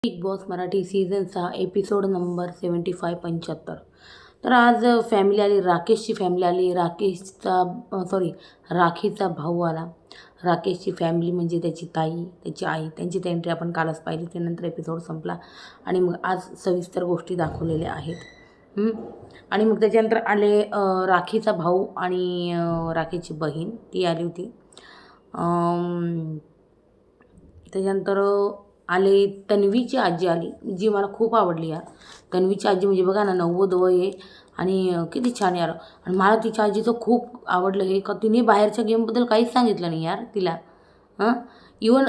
Big boss Marathi season 6 episode number 75. तर आज family आली, राकेशची फॅमिली आली. राखीचा भाऊ आला. राकेशची फॅमिली म्हणजे त्याची ताई, त्याची आई, त्यांची ते एंट्री आपण कालच पाहिली. त्यानंतर एपिसोड संपला आणि मग आज सविस्तर गोष्टी दाखवलेल्या आहेत. आणि मग त्याच्यानंतर आले राखीचा भाऊ आणि राखीची बहीण, ती आली होती. त्याच्यानंतर आले तन्वीची आजी आली, जी मला खूप आवडली यार. तन्वीची आजी म्हणजे बघा ना, 90 वय आहे आणि किती छान यार. आणि मला तिच्या आजीचं खूप आवडलं हे का तिने बाहेरच्या गेमबद्दल काहीच सांगितलं नाही यार तिला. इवन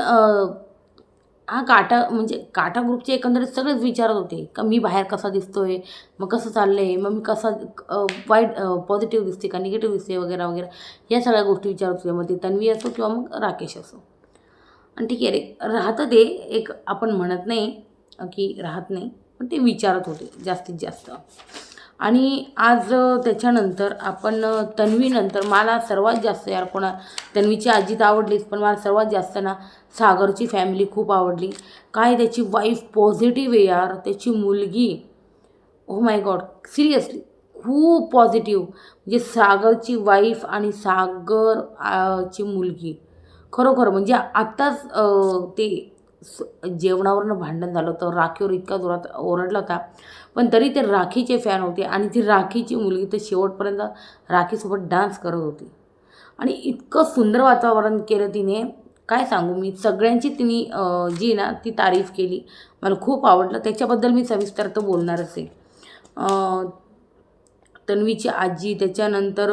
काटा ग्रुपचे एकंदरीत सगळेच विचारत होते का मी बाहेर कसा दिसतोय, मग कसं चाललं आहे, मग मी कसा वाईट पॉझिटिव्ह दिसते का निगेटिव्ह दिसते वगैरे वगैरे, या सगळ्या गोष्टी विचारत होते. मग ते तन्वी असो किंवा मग राकेश असो. आणि ठीक आहे रे, राहतं ते एक, आपण म्हणत नाही की राहत नाही, पण ते विचारत होते जास्तीत जास्त. आणि आज त्याच्यानंतर आपण तन्वीनंतर मला सर्वात जास्त यार तन्वीची आजी तर आवडलीच, पण मला सर्वात जास्त ना सागरची फॅमिली खूप आवडली. काय त्याची वाईफ पॉझिटिव्ह आहे यार, त्याची मुलगी, ओ माय गॉड, सिरियसली खूप पॉझिटिव्ह. म्हणजे सागरची वाईफ आणि ची मुलगी खरोखर म्हणजे आत्ताच ते जेवणावरनं भांडण झालं होतं, राखीवर इतका जोरात ओरडला होता, पण तरी ते राखीचे फॅन होते. आणि ती राखीची मुलगी तर शेवटपर्यंत राखीसोबत डान्स करत होती. आणि इतकं सुंदर वातावरण केलं तिने, काय सांगू मी. सगळ्यांची तिने जी ना ती तारीफ केली, मला खूप आवडलं. त्याच्याबद्दल मी सविस्तर तर बोलणारच आहे. तन्वीची आजी, त्याच्यानंतर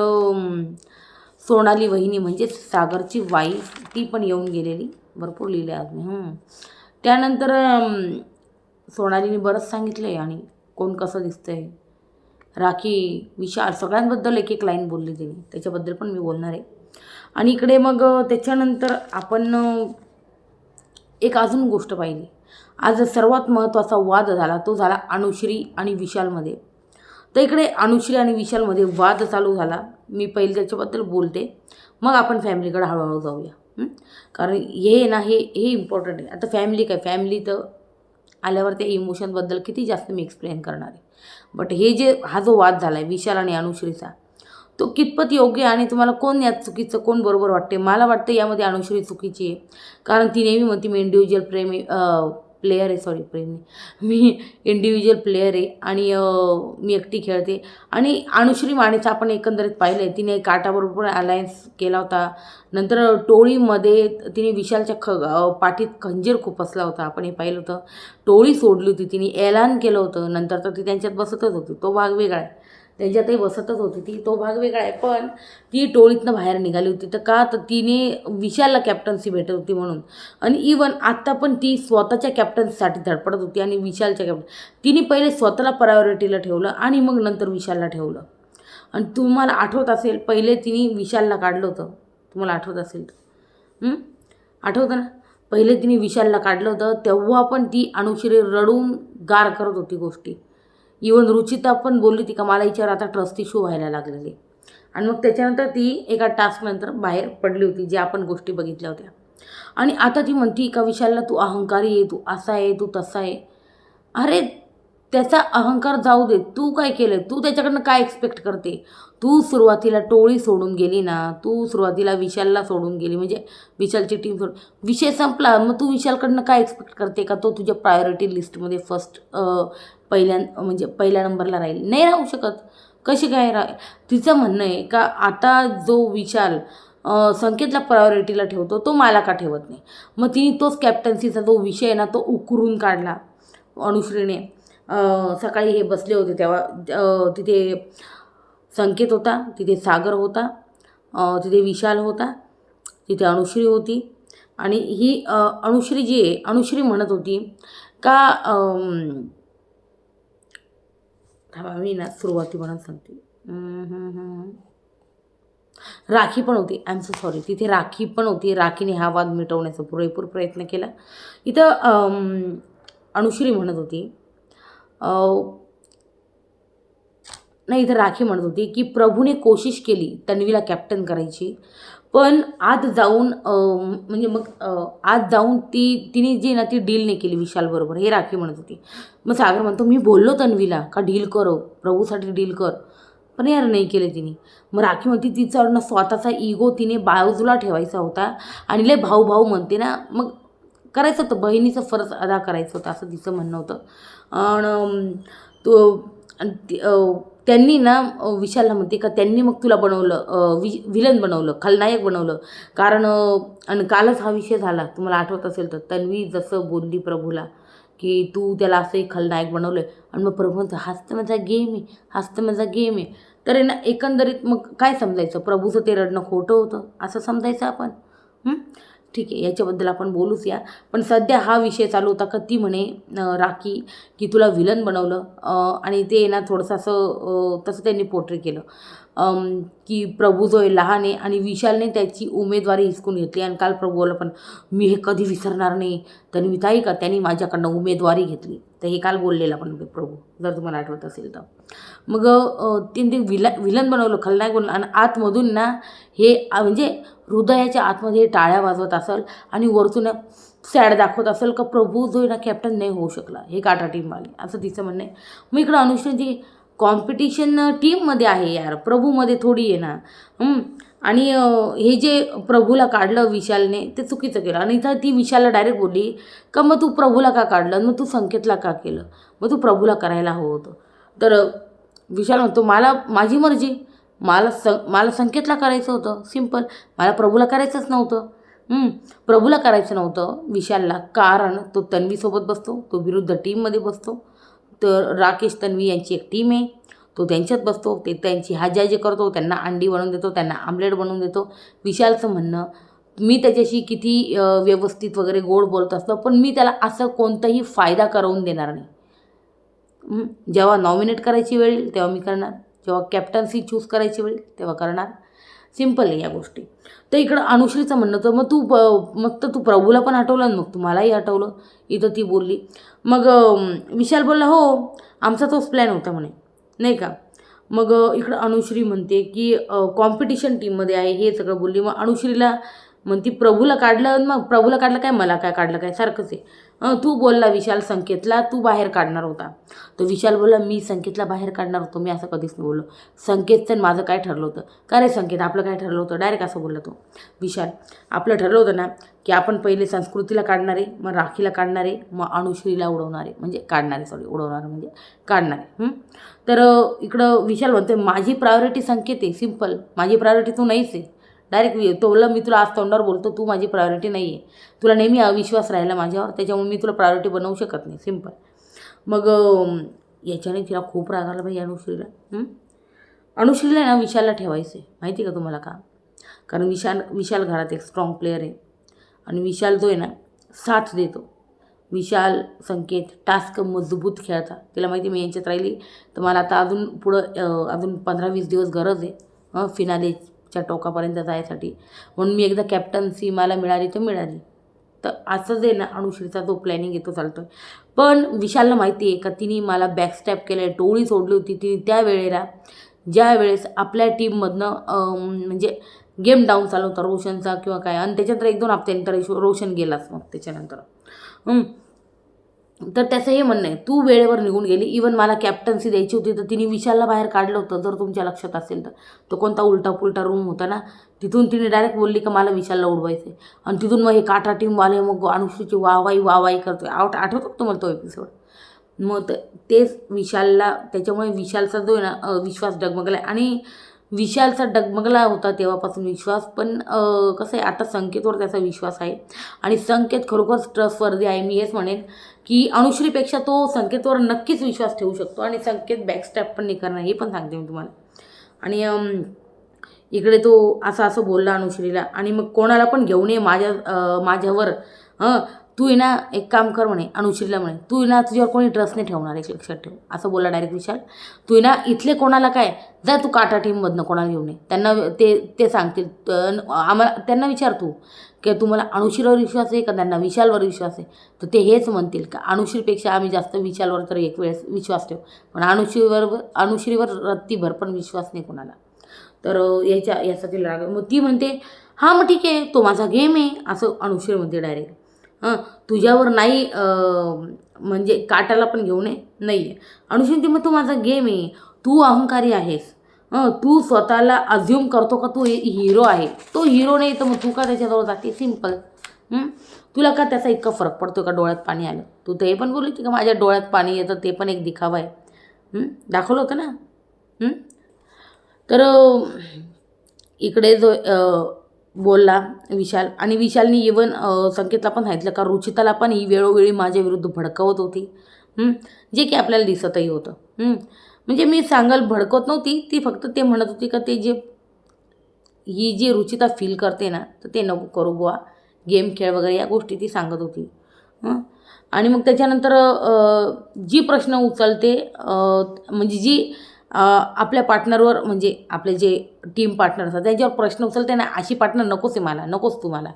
सोनाली वहिनी म्हणजे सागरची वाईफ, ती पण येऊन गेलेली. भरपूर लिहिले आज मी. त्यानंतर सोनालीने बरंच सांगितलं आहे आणि कोण कसं दिसतंय, राखी, विशाल, सगळ्यांबद्दल एक एक लाईन बोलली तिने, त्याच्याबद्दल पण मी बोलणार आहे. आणि इकडे मग त्याच्यानंतर आपण एक अजून गोष्ट पाहिली. आज सर्वात महत्त्वाचा वाद झाला, तो झाला अनुश्री आणि विशालमध्ये. तर इकडे अनुश्री आणि विशालमध्ये वाद चालू झाला. मी पहिले त्याच्याबद्दल बोलते, मग आपण फॅमिलीकडे हळूहळू जाऊया. कारण हे इम्पॉर्टंट आहे. आता फॅमिली तर आल्यावर त्या इमोशनबद्दल किती जास्त मी एक्सप्लेन करणार आहे. बट हा जो वाद झाला आहे विशाल आणि अनुश्रीचा, तो कितपत योग्य आहे आणि तुम्हाला कोण यात चुकीचं कोण बरोबर वाटते. मला वाटतं यामध्ये अनुश्री चुकीची आहे. कारण ती नेहमी म्हणते मी इंडिव्हिज्युअल प्लेयर आहे, मी इंडिव्हिज्युअल प्लेयर आहे आणि मी एकटी खेळते. आणि अनुश्री मानेचा आपण एकंदरीत पाहिलं आहे, तिने काटाबरोबर अलायन्स केला होता. नंतर टोळीमध्ये तिने विशालच्या पाठीत खंजीर खुपसला होता, आपण हे पाहिलं होतं. टोळी सोडली होती तिने, ऐलान केलं होतं. नंतर तर ती त्यांच्यात बसतच होती, तो भाग वेगळा आहे. त्यांच्यातही बसतच होती ती, तो भाग वेगळा आहे. पण ती टोळीतनं बाहेर निघाली होती तर का, तर तिने विशालला कॅप्टन्सी भेटत होती म्हणून. आणि इवन आत्ता पण ती स्वतःच्या कॅप्टन्सीसाठी धडपडत होती आणि विशालच्या तिने पहिले स्वतःला प्रायोरिटीला ठेवलं आणि मग नंतर विशालला ठेवलं. आणि तुम्हाला आठवत असेल, पहिले तिने विशालला काढलं होतं, तुम्हाला आठवत असेल तर आठवतं ना, पहिले तिने विशालला काढलं होतं. तेव्हा पण ती अनुश्री रडून गार करत होती गोष्टी. इवन रुचिता पण बोलली होती का मला हिच्यावर आता ट्रस्ट इश्यू व्हायला लागलेले. आणि मग त्याच्यानंतर ती एका टास्कनंतर बाहेर पडली होती, जे आपण गोष्टी बघितल्या होत्या. आणि आता ती म्हणती का विशालला तू अहंकारी आहे, तू असा आहे, तू तसा आहे. अरे त्याचा अहंकार जाऊ दे, तू काय केलं, तू त्याच्याकडनं काय एक्सपेक्ट करते. तू सुरुवातीला टोळी सोडून गेली ना, तू सुरुवातीला विशालला सोडून गेली, म्हणजे विशालची टीम सोडून विषय संपला. मग तू विशालकडनं काय एक्सपेक्ट करते का तो तुझ्या प्रायोरिटी लिस्टमध्ये पहिल्या नंबरला राहील. नाही राहू शकत. कशी काय तिचं म्हणणं आहे का आता जो विशाल संकेतला प्रायोरिटीला ठेवतो तो मला का ठेवत नाही. मग तिने तोच कॅप्टन्सीचा जो विषय आहे ना तो उकरून काढला अनुश्रीने. सकाळी हे बसले होते तेव्हा तिथे संकेत होता, तिथे सागर होता, तिथे विशाल होता, तिथे अनुश्री होती. आणि ही अनुश्री जी आहे, अनुश्री म्हणत होती का मी ना सुरुवाती म्हणत सांगते, राखी पण होती, आय एम सो सॉरी, तिथे राखी पण होती. राखीने हा वाद मिटवण्याचा पुरेपूर प्रयत्न केला. इथं अनुश्री म्हणत होती नाही, इथं राखी म्हणत होती की प्रभूने कोशिश केली तन्वीला कॅप्टन करायची, पण आत जाऊन म्हणजे मग आत जाऊन तिने जी ना ती डील नाही केली विशालबरोबर, हे राखी म्हणत होती. मग सागर म्हणतो मी बोललो तन्वीला का डील कर, प्रभूसाठी डील कर, पण यार नाही केलं तिने. मग राखी म्हणते तिचा ना स्वतःचा इगो तिने बाजूला ठेवायचा होता आणि लय भाऊ भाऊ म्हणते ना, मग करायचं होतं, बहिणीचं फरज अदा करायचं होतं असं तिचं म्हणणं होतं. आणि तो त्यांनी ना विशालला म्हणते का त्यांनी मग तुला बनवलं, विलन बनवलं, खलनायक बनवलं. कारण आणि कालच हा विषय झाला, तुम्हाला आठवत असेल तर, तन्वी जसं बोलली प्रभूला की तू त्याला असं एक खलनायक बनवलं आहे, आणि मग प्रभू म्हणतो हाच तर माझा गेम आहे, हाच तर माझा गेम आहे. तर आहे ना एकंदरीत मग काय समजायचं, प्रभूचं ते रडणं खोटं होतं असं समजायचं आपण. ठीक आहे, याच्याबद्दल आपण बोलूच या. पण सध्या हा विषय चालू होता का ती म्हणे राखी की तुला विलन बनवलं, आणि ते ना थोडंसं असं तसं त्यांनी पोर्ट्रे केलं की प्रभू जो आहे लहान आहे आणि विशालने त्याची उमेदवारी हिसकून घेतली. आणि काल प्रभू बोलला पण मी हे कधी विसरणार नाही, तन्वी ताई का त्यांनी माझ्याकडनं उमेदवारी घेतली, तर हे काल बोललेलं पण प्रभू, जर तुम्हाला आठवत असेल तर. मग तिने विलन बनवलं, खलनायक बनवलं, आणि आतमधून ना हे म्हणजे हृदयाच्या आतमध्ये टाळ्या वाजवत असेल आणि वरतून सॅड दाखवत असेल का प्रभू जो आहे ना कॅप्टन नाही होऊ शकला, हे काटा टीमवाले, असं तिचं म्हणणं आहे. मग इकडं अनुश्रीची कॉम्पिटिशन टीममध्ये आहे यार, प्रभूमध्ये थोडी आहे ना. आणि हे जे प्रभूला काढलं विशालने ते चुकीचं केलं. आणि इथं ती विशालला डायरेक्ट बोलली का मग तू प्रभूला का काढलं, मग तू संकेतला का केलं, मग तू प्रभूला करायला हवं होतं. तर विशाल म्हणतो मला माझी मर्जी, मला संकेतला करायचं होतं, सिम्पल, मला प्रभूला करायचंच नव्हतं. प्रभूला करायचं नव्हतं विशालला, कारण तो तन्वीसोबत बसतो, तो विरुद्ध टीममध्ये बसतो. तर राकेश तन्वी यांची एक टीम आहे, तो त्यांच्यात बसतो, ते त्यांची हाजी करतो, त्यांना अंडी बनवून देतो, त्यांना आमलेट बनवून देतो. विशालचं म्हणणं मी त्याच्याशी किती व्यवस्थित वगैरे गोड बोलत असतो, पण मी त्याला असं कोणताही फायदा करून देणार नाही. जेव्हा नॉमिनेट करायची वेळ येईल तेव्हा मी करणार, जेव्हा कॅप्टन्सी चूज करायची वेळ तेव्हा करणार. सिम्पल आहे या गोष्टी. तर इकडं अनुश्रीचं म्हणणं तर मग तू प्रभूला पण हटवलं आणि मग तुम्हालाही हटवलं, इथं ती बोलली. मग विशाल बोलला हो आमचा तोच प्लॅन होता म्हणे, नाही का. मग इकडं अनुश्री म्हणते की कॉम्पिटिशन टीममध्ये आहे हे सगळं बोलली. मग अनुश्रीला म्हणती प्रभूला काढलं, मग प्रभूला काढलं काय, मला काय काढलं काय, सारखंच आहे. तू बोलला विशाल संकेतला तू बाहेर काढणार होता, तर विशाल बोलला मी संकेतला बाहेर काढणार होतो, मी असं कधीच नाही बोललो. संकेतचं माझं काय ठरलं होतं का रे संकेत, आपलं काय ठरलं होतं, डायरेक्ट असं बोलला तो विशाल. आपलं ठरलं होतं ना की आपण पहिले संस्कृतीला काढणारे, मग राखीला काढणारे, मग अनुश्रीला उडवणारे, म्हणजे काढणारे, उडवणारे म्हणजे काढणारे. तर इकडं विशाल म्हणतो माझी प्रायोरिटी संकेत आहे, सिम्पल, माझी प्रायोरिटी तू नाहीच आहे. डायरेक्ट तोला मी तुला आज तोंडावर बोलतो, तू माझी प्रायोरिटी नाही आहे, तुला नेहमी अविश्वास राहिला माझ्यावर, त्याच्यामुळे मी तुला प्रायोरिटी बनवू शकत नाही, सिम्पल. मग याच्याने तिला खूप राग आला बाई अनुश्रीला. अनुश्रीला ना विशालला ठेवायचं आहे, माहिती आहे का तुम्हाला का, कारण विशाल घरात एक स्ट्रॉंग प्लेअर आहे आणि विशाल जो आहे ना साथ देतो. विशाल संकेत टास्क मजबूत खेळता, तिला माहिती मी यांच्यात राहिली तर मला आता अजून पुढं अजून 15-20 दिवस गरज आहे फिनालेच्या टोकापर्यंत जायसाठी, म्हणून मी एकदा कॅप्टन्सी मला मिळाली तर मिळाली. तर असं जे ना अनुश्रीचा जो प्लॅनिंग येतो चालतो आहे. पण विशालला माहिती आहे का तिने मला बॅकस्टॅप केलं आहे, टोळी सोडली होती ती त्या वेळेला ज्या वेळेस आपल्या टीममधनं म्हणजे गेम डाऊन चालू होता रोशनचा किंवा काय, आणि त्याच्यानंतर 1-2 हफ्त्यानंतर रोशन गेलाच मग त्याच्यानंतर. तर त्याचं हे म्हणणं आहे तू वेळेवर निघून गेली, इवन मला कॅप्टन्सी द्यायची होती तर तिने विशालला बाहेर काढलं होतं, जर तुमच्या लक्षात असेल तर. तो कोणता उलटा पुलटा रूम होता ना, तिथून तिने डायरेक्ट बोलली का मला विशालला उडवायचं आहे, आणि तिथून मग हे काटा टीमवाले मग अनुश्रीची वाहवाही करतोय. आठवतो तुम्हाला तो एपिसोड. मग तेच विशालला, त्याच्यामुळे विशालचा जो आहे ना विश्वास डगमगला आहे, आणि विशालचा डगमगला होता तेव्हापासून विश्वास. पण कसं आहे आता संकेतवर त्याचा विश्वास आहे आणि संकेत खरोखरच ट्रस्टवर्दी आहे. मी हेच म्हणेन की अनुश्रीपेक्षा तो संकेतवर नक्कीच विश्वास ठेवू शकतो, आणि संकेत बॅकस्टॅप पण नाही करणार हे पण सांगते मी तुम्हाला. आणि इकडे तो असं बोलला अनुश्रीला, आणि मग कोणाला पण घेऊन ये माझ्यावर, तू ना एक काम कर म्हणे अनुश्रीला, म्हणे तू ना तुझ्यावर कोणी ट्रस्ट नाही ठेवणार, एक लक्षात ठेव, असं बोलला डायरेक्ट विशाल. तू ना इथले कोणाला काय जा तू काटा टीममधनं कोणाला घेऊन ये, त्यांना ते सांगतील, आम्हाला त्यांना विचार तू की तुम्हाला अनुश्रीवर विश्वास आहे का त्यांना विशालवर विश्वास आहे, तर ते हेच म्हणतील का अनुश्रीपेक्षा आम्ही जास्त विशालवर तर एक वेळेस विश्वास ठेवू, पण अनुश्रीवर रत्तीभर पण विश्वास नाही कोणाला. तर यासाठी राग. मग ती म्हणते हां मग ठीक आहे, तो माझा गेम आहे असं अनुश्री म्हणते डायरेक्ट. तुझ्यावर नाही म्हणजे काटाला पण घेऊ नये नाही आहे. अनुश्री म्हणते मग तो माझा गेम आहे, तू अहंकारी आहेस. तू स्वतःला अज्युम करतो का तू हिरो आहे, तो हिरो नाही तर मग तू का त्याच्याजवळ जाते, सिम्पल. तुला का त्याचा इतका फरक पडतो का डोळ्यात पाणी आलं, तू ते पण बोलली होती का माझ्या डोळ्यात पाणी येतं, ते पण एक दिखावा आहे. दाखवलं होतं ना. तर इकडे जो बोलला विशाल, आणि विशालनी इवन संकेतला पण सांगितलं का रुचिताला पण ही वेळोवेळी माझ्या विरुद्ध भडकवत होती, जे की आपल्याला दिसतही होतं. म्हणजे मी सांगाल भडकवत नव्हती ती, फक्त ते म्हणत होती का ते जे ही जी रुचिता फील करते ना तर ते नको करू बुवा, गेम खेळ वगैरे या गोष्टी ती सांगत होती. आणि मग त्याच्यानंतर जी प्रश्न उचलते म्हणजे जी आपल्या पार्टनरवर म्हणजे आपले जे टीम पार्टनर असतात त्यांच्यावर प्रश्न उचलते ना, अशी पार्टनर नकोच आहे मला, नकोच तुम्हाला.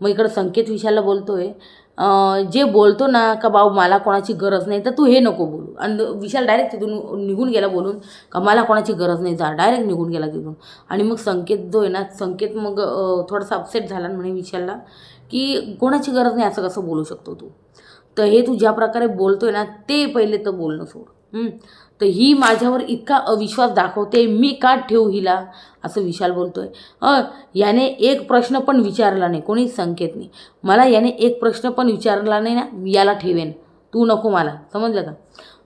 मग इकडं संकेत विशालला बोलतोय जे बोलतो ना का बाबा मला कोणाची गरज नाही तर तू हे नको बोलू. आणि विशाल डायरेक्ट तिथून निघून गेला बोलून का मला कोणाची गरज नाही, जा डायरेक्ट निघून गेला तिथून. आणि मग संकेत जो आहे ना, संकेत मग थोडासा अपसेट झाला म्हणे विशालला की कोणाची गरज नाही असं कसं बोलू शकतो तू, तर हे तू ज्या प्रकारे बोलतोय ना ते पहिले तर बोलणं सोड. तर ही माझ्यावर इतका अविश्वास दाखवते, मी का ठेवू हिला, असं विशाल बोलतोय. याने एक प्रश्न पण विचारला नाही, कोणीच संकेतने मला याने एक प्रश्न पण विचारला नाही ना, मी याला ठेवेन, तू नको मला, समजलं का.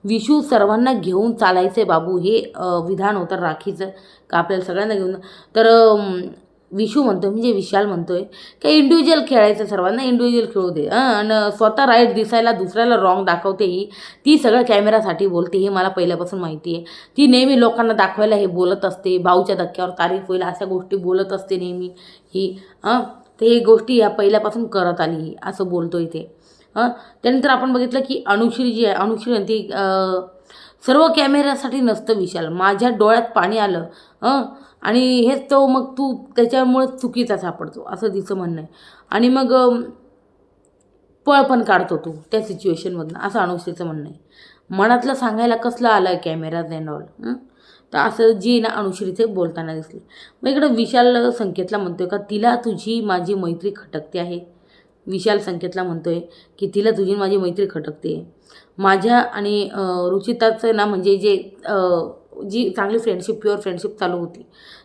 विशू सर्वांना घेऊन चालायचं आहे बाबू, हे विधान होतं राखीचं का आपल्याला सगळ्यांना घेऊन. तर विशू म्हणतोय म्हणजे विशाल म्हणतोय का इंडिव्हिज्युअल खेळायचं, सर्वांना इंडिव्हिज्युअल खेळू दे. आणि स्वतः राईट दिसायला दुसऱ्याला रॉंग दाखवते ही, ती सगळं कॅमेरासाठी बोलते, हे मला पहिल्यापासून माहिती आहे. ती नेहमी लोकांना दाखवायला हे बोलत असते, भाऊच्या धक्क्यावर तारीफ होईल अशा गोष्टी बोलत असते नेहमी ही. ते ही गोष्टी या पहिल्यापासून करत आली ही, असं बोलतो इथे. त्यानंतर आपण बघितलं की अनुश्री जी आहे, अनुश्री म्हणते सर्व कॅमेऱ्यासाठी नसतं विशाल, माझ्या डोळ्यात पाणी आलं आणि हेच तो मग तू त्याच्यामुळे चुकीचा सापडतो, असं तिचं म्हणणं आहे. आणि मग पळ पण काढतो तू त्या सिच्युएशनमधनं, असं अनुश्रीचं म्हणणं आहे. मनातलं सांगायला कसलं आलं आहे कॅमेराज अँड ऑल. तर असं जी ना अनुश्रीचे बोलताना दिसली. मग इकडं विशाल संकेतला म्हणतोय का तिला तुझी माझी मैत्री खटकते आहे. विशाल संकेतला म्हणतोय की तिला तुझी माझी मैत्री खटकते. माझ्या आणि रुचिताचं ना म्हणजे जे जी चांगली फ्रेंडशिप, प्युअर फ्रेंडशिप चालू होती,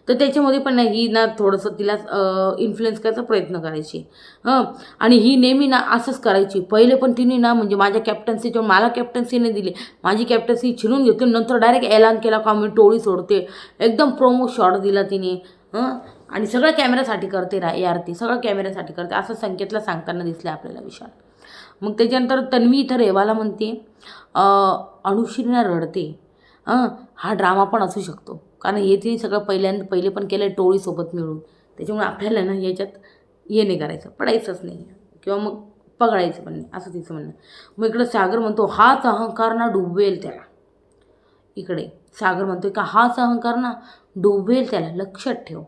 तर त्याच्यामध्ये पण ना ही ना थोडंसं तिला इन्फ्लुएन्स करायचा प्रयत्न करायची. आणि ही नेहमी ना असंच करायची. पहिले पण तिने ना म्हणजे माझ्या कॅप्टन्सीच्या मला कॅप्टन्सीने दिली, माझी कॅप्टन्सी छिनून घेतली, नंतर डायरेक्ट ऐलान केला का मी टोळी सोडते, एकदम प्रोमो शॉट दिला तिने. आणि सगळं कॅमेऱ्यासाठी करते यार, ती सगळं कॅमेऱ्यासाठी करते, असं संकेतला सांगताना दिसलं आपल्याला विशाल. मग त्याच्यानंतर तन्वी इथं रेवाला म्हणते अनुश्रीना रडते. हा ड्रामा पण असू शकतो, कारण हे तिने सगळं पहिले पण केलं आहे टोळीसोबत मिळून, त्याच्यामुळे आपल्याला ना याच्यात हे नाही करायचं, पडायचंच नाही किंवा मग पगडायचं पण नाही, असं तिचं म्हणणं. मग इकडं सागर म्हणतो हाच अहंकार ना डुबवेल त्याला. इकडे सागर म्हणतोय का हाच अहंकार ना डुबवेल त्याला, लक्षात ठेव.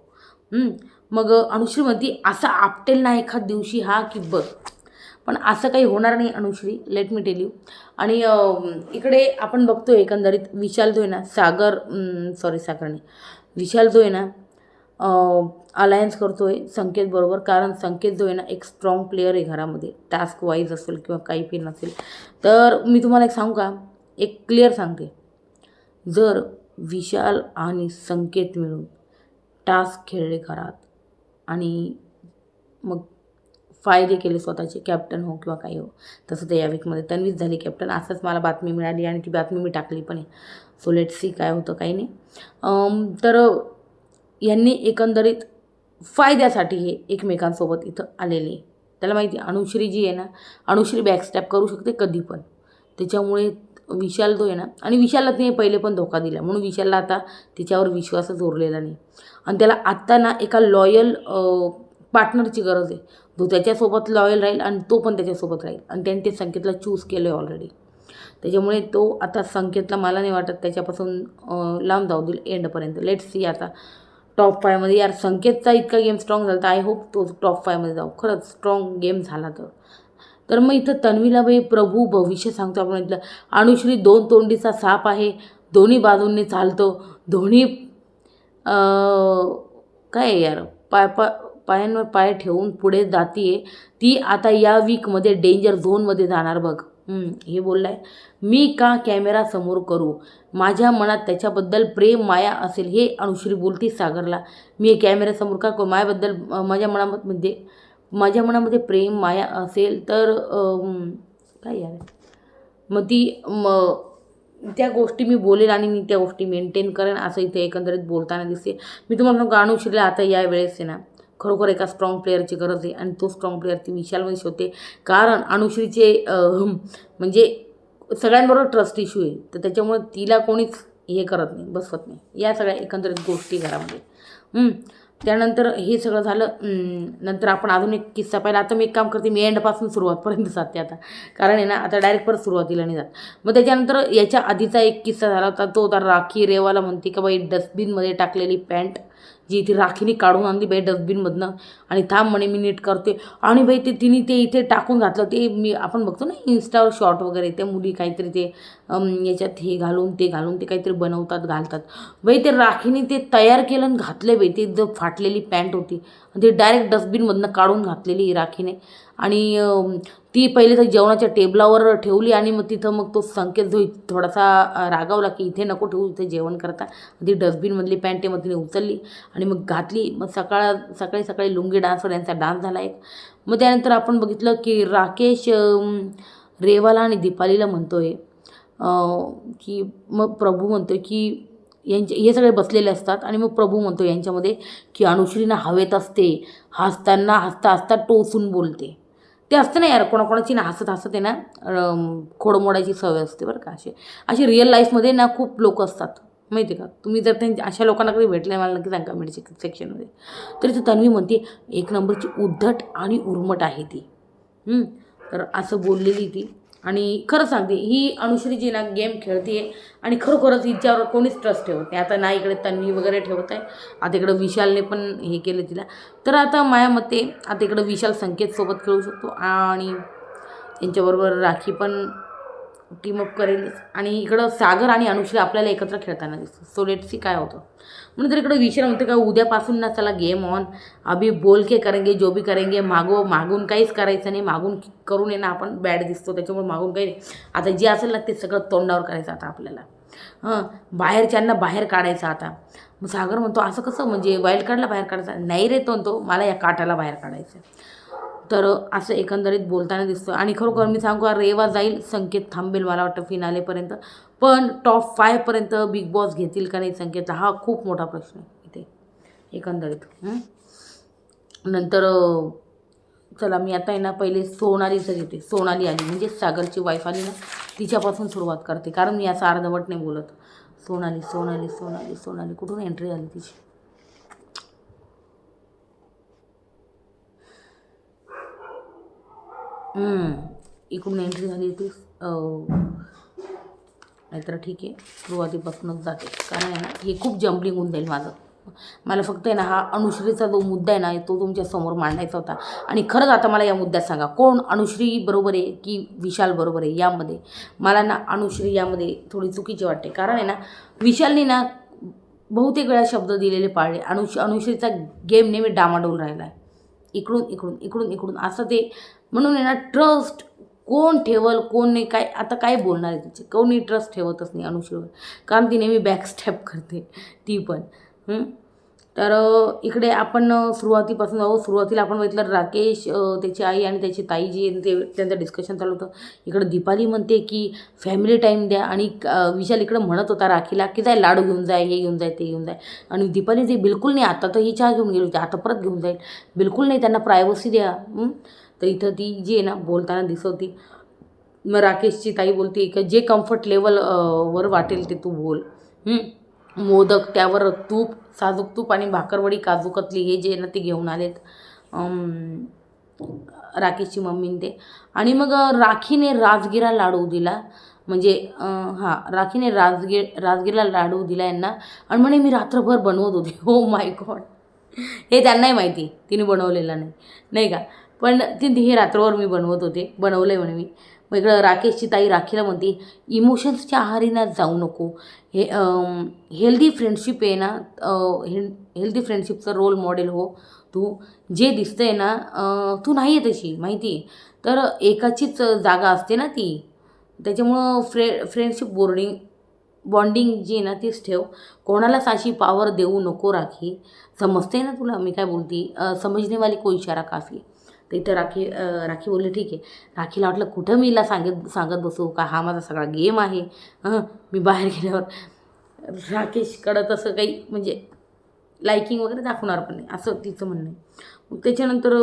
मग अनुश्री म्हणते असा आपटेल ना एखाद दिवशी हा की बघ, पण असं काही होणार नाही Anushree, let me tell you. आणि इकडे आपण बघतो एकंदरीत विशाल जो आहे ना सागरने विशाल जो आहे ना अलायन्स करतो आहे संकेत बरोबर, कारण संकेत जो आहे ना एक स्ट्रॉंग प्लेअर आहे घरामध्ये, टास्क वाईज असेल किंवा काही पण नसेल. तर मी तुम्हाला एक सांगू का, एक क्लिअर सांगते, जर विशाल आणि संकेत मिळून टास्क खेळले घरात आणि मग फायदे केले स्वतःचे, कॅप्टन हो किंवा काही हो, तसं तर या वीकमध्ये तन्वीच झाली कॅप्टन, असंच मला बातमी मिळाली आणि ती बातमी मी टाकली पण आहे. सो लेट सी काय होतं काही नाही. तर यांनी एकंदरीत फायद्यासाठी हे एकमेकांसोबत इथं आलेले. त्याला माहिती अनुश्री जी आहे ना, अनुश्री बॅकस्टॅप करू शकते कधी पण, त्याच्यामुळे विशाल जो आहे ना, आणि विशालला तिने पहिले पण धोका दिला म्हणून विशालला आता तिच्यावर विश्वासच उरलेला नाही. आणि त्याला आत्ता ना एका लॉयल पार्टनरची गरज आहे, तो त्याच्यासोबत लॉयल राहील आणि तो पण त्याच्यासोबत राहील, आणि त्याने ते संकेतला चूज केलं आहे ऑलरेडी. त्याच्यामुळे तो आता संकेतला मला नाही वाटत त्याच्यापासून लांब जाऊ देईल एंडपर्यंत. लेट्स सी आता टॉप 5मध्ये. यार संकेतचा इतका गेम स्ट्रॉंग झाला तर आय होप तो टॉप 5मध्ये जाऊ, खरंच स्ट्रॉंग गेम झाला तर मग इथं तन्वीला बाई प्रभू भविष्य सांगतो आपण इथलं. अनुश्री दोन तोंडीचा साप आहे, दोन्ही बाजूंनी चालतो, दोन्ही काय यार पायांवर पाय ठेवून पुढे जातीये, ती आता या वीकमध्ये डेंजर झोनमध्ये जाणार बघ. हे बोललाय. मी का कॅमेरा समोर करू, माझ्या मनात त्याच्याबद्दल प्रेम माया असेल, हे अनुश्री बोलती सागरला. मी कॅमेऱ्यासमोर का करू, माझ्याबद्दल माझ्या मनामध्ये प्रेम माया असेल तर काय यार, मग ती त्या गोष्टी मी बोलेल आणि मी त्या गोष्टी मेंटेन करेन, असं इथे एकंदरीत बोलताना दिसते. मी तुम्हाला सांगू, अनुश्रीला आता या वेळेस आहे ना खरोखर एका स्ट्रॉंग प्लेअरची गरज आहे आणि तो स्ट्रॉंग प्लेअर ती विशालमध्ये होते. कारण अनुश्रीचे म्हणजे सगळ्यांबरोबर ट्रस्ट इश्यू आहे, तर त्याच्यामुळे तिला कोणीच हे करत नाही, बसवत नाही या सगळ्या एकंदरीत गोष्टी घरामध्ये. त्यानंतर हे सगळं झालं. नंतर आपण अजून एक किस्सा पाहिला. आता मी एक काम करते, मी एंडपासून सुरुवातपर्यंत जाते आता, कारण आहे ना आता डायरेक्ट परत सुरुवातीला नाही जात. मग त्याच्यानंतर याच्या आधीचा एक किस्सा झाला होता, तो होता राखी रेवाला म्हणते का बाई डस्टबिनमध्ये टाकलेली पॅन्ट जी ती राखीने काढून आणली बाई डस्टबिनमधनं, आणि थांब म्हणे मी नीट करते, आणि बाई तिने ते इथे टाकून घातलं. ते आपण बघतो ना इंस्टावर शॉर्ट वगैरे, त्या मुली काहीतरी ते याच्यात हे घालून ते काहीतरी बनवतात घालतात. बाई ते राखीने ते तयार केलं आणि घातले बाई, ते जो फाटलेली पॅन्ट होती ते डायरेक्ट डस्टबिनमधनं काढून घातलेली राखीने. आणि ती पहिले तर जेवणाच्या टेबलावर ठेवली, आणि मग तिथं मग तो संकेत जो थोडासा रागावला की इथे नको ठेवू, इथे जेवण करता. ती डस्टबिनमधली पॅन्ट मग तिने उचलली आणि मग घातली. मग सकाळी लुंगी डान्सवर यांचा डान्स झाला एक. मग त्यानंतर आपण बघितलं की राकेश रेवाला आणि दीपालीला म्हणतोय की, मग प्रभू म्हणतोय की हे सगळे बसलेले असतात, आणि मग प्रभू म्हणतो यांच्यामध्ये की अनुश्रीना हवेत असते, हसता टोचून बोलते. ते असतं ना यार, कोणाकोणाची ना हसत आहे ना खोड मोडायची सवय असते बरं का. अशी रिअल लाईफमध्ये ना खूप लोक असतात माहिती का. तुम्ही जर अशा लोकांना कधी भेटले मला नक्की सांगा कमेंट सेक्शनमध्ये. तरी तर तन्वी म्हणते एक नंबरची उद्धट आणि उर्मट आहे ती. तर असं बोललेली ती. आणि खरं सांगते, ही अनुश्री जी ना गेम खेळते आणि खरोखरच हिच्यावर कोणीच ट्रस्ट ठेवत नाही. आता ना इकडे तन्वी वगैरे ठेवत आहे, आता इकडं विशालने पण हे केलं तिला. तर आता माझ्या मते आता इकडं विशाल संकेतसोबत खेळू शकतो, आणि त्यांच्याबरोबर राखी पण टीमअप करेल, आणि इकडं सागर आणि अनुश्री आपल्याला एकत्र खेळताना दिसतं. सो लेट्स सी काय होतं. म्हणून तर इकडं विशाल म्हणते का उद्यापासून ना चला गेम ऑन, अभी बोल के करेंगे जो भी करेंगे, मागून काहीच करायचं नाही. मागून करून ये ना आपण बॅड दिसतो, त्याच्यामुळे मागून काही नाही. आता जे असेल ना ते सगळं तोंडावर करायचं आता आपल्याला. बाहेरच्यांना बाहेर काढायचं आता. मग सागर म्हणतो असं कसं, म्हणजे वाईल्ड कार्डला बाहेर काढायचं नाही रे, तो मला या काटाला बाहेर काढायचं. तर असं एकंदरीत बोलताना दिसतं. आणि खरोखर मी सांगू, रेवा जाईल, संकेत थांबेल मला वाटतं फिनालेपर्यंत, पण टॉप 5पर्यंत बिग बॉस घेतील का नाही संकेतला, हा खूप मोठा प्रश्न आहे इथे एकंदरीत. नंतर चला मी आता आहे ना पहिले सोनालीचं घेते. सोनाली आली म्हणजे सागरची वाईफ आली ना, तिच्यापासून सुरुवात करते, कारण मी असं अर्धवट नाही बोलत. सोनाली कुठून एंट्री आली तिची. इकडून एंट्री झाली ती, नाहीतर ठीक आहे सुरुवातीपासूनच जाते, कारण आहे ना हे खूप जम्बलिंग होऊन जाईल माझं. मला फक्त आहे ना हा अनुश्रीचा जो मुद्दा आहे ना तो तुमच्यासमोर मांडायचा होता. आणि खरंच आता मला या मुद्द्यात सांगा, कोण अनुश्री बरोबर आहे की विशाल बरोबर आहे. यामध्ये मला ना अनुश्री यामध्ये थोडी चुकीची वाटते, कारण आहे ना विशालने ना बहुतेक वेळा शब्द दिलेले पाळले. अनुश्रीचा गेम नेहमी डामाडोल राहिला आहे, इकडून असं ते. म्हणून आहे ना ट्रस्ट कोण ठेवल कोण नाही, काय बोलणार आहे तिचे. कोणी ट्रस्ट ठेवतच नाही अनुश्रीवर, कारण ती नेहमी बॅकस्टॅप करते ती पण. तर इकडे आपण सुरुवातीपासून जाऊ. सुरुवातीला आपण बघितलं राकेश, त्याची आई आणि त्याची ताई जी ते त्यांचं डिस्कशन चालू होतं. इकडं दीपाली म्हणते की फॅमिली टाईम द्या, आणि विशाल इकडं म्हणत होता राखीला की जाय लाडू घेऊन जाय, हे घेऊन जाय, ते घेऊन जाय. आणि दीपाली ते बिलकुल नाही, आता तर ही चहा घेऊन गेली होती, आता परत घेऊन जाईल, बिलकुल नाही, त्यांना प्रायव्हसी द्या. तर इथं ती जी आहे ना बोलताना दिसवती. मग राकेशची ताई बोलते की जे कम्फर्ट लेवल वर वाटेल ते तू बोल. मोदक, त्यावर तूप, साजूक तूप आणि भाकरवडी काजू कतली हे जे ना ते घेऊन आलेत राकेशची मम्मीने ते. आणि मग राखीने राजगिरा लाडू दिला, म्हणजे राखीने राजगिरा लाडू दिला यांना, आणि म्हणे मी रात्रभर बनवत होते. हो माय गॉड, हे त्यांनाही माहिती तिने बनवलेलं नाही का, पण हे रात्रभर मी बनवत होते, बनवलं आहे म्हणे मी. मग इकडं राकेशची ताई राखीला म्हणते इमोशन्सच्या आहारी ना जाऊ नको, हे हेल्दी फ्रेंडशिप आहे ना, हेल्दी फ्रेंडशिपचं रोल मॉडेल हो तू. जे दिसतंय ना तू नाही आहे तशी माहिती आहे, तर एकाचीच जागा असते ना ती, त्याच्यामुळं फ्रेंडशिप बॉन्डिंग जी आहे ना तीच ठेव, कोणालाच अशी पॉवर देऊ नको राखी. समजते ना तुला मी काय बोलती, समजणे वाली कोई इशारा काफी. तर इथं राखी बोलली ठीक आहे. राखीला वाटलं कुठं मी हिला सांगत बसू का, हा माझा सगळा गेम आहे. मी बाहेर गेल्यावर राकेशकडं तसं काही म्हणजे लायकिंग वगैरे दाखवणार पण नाही, असं तिचं म्हणणं आहे. मग त्याच्यानंतर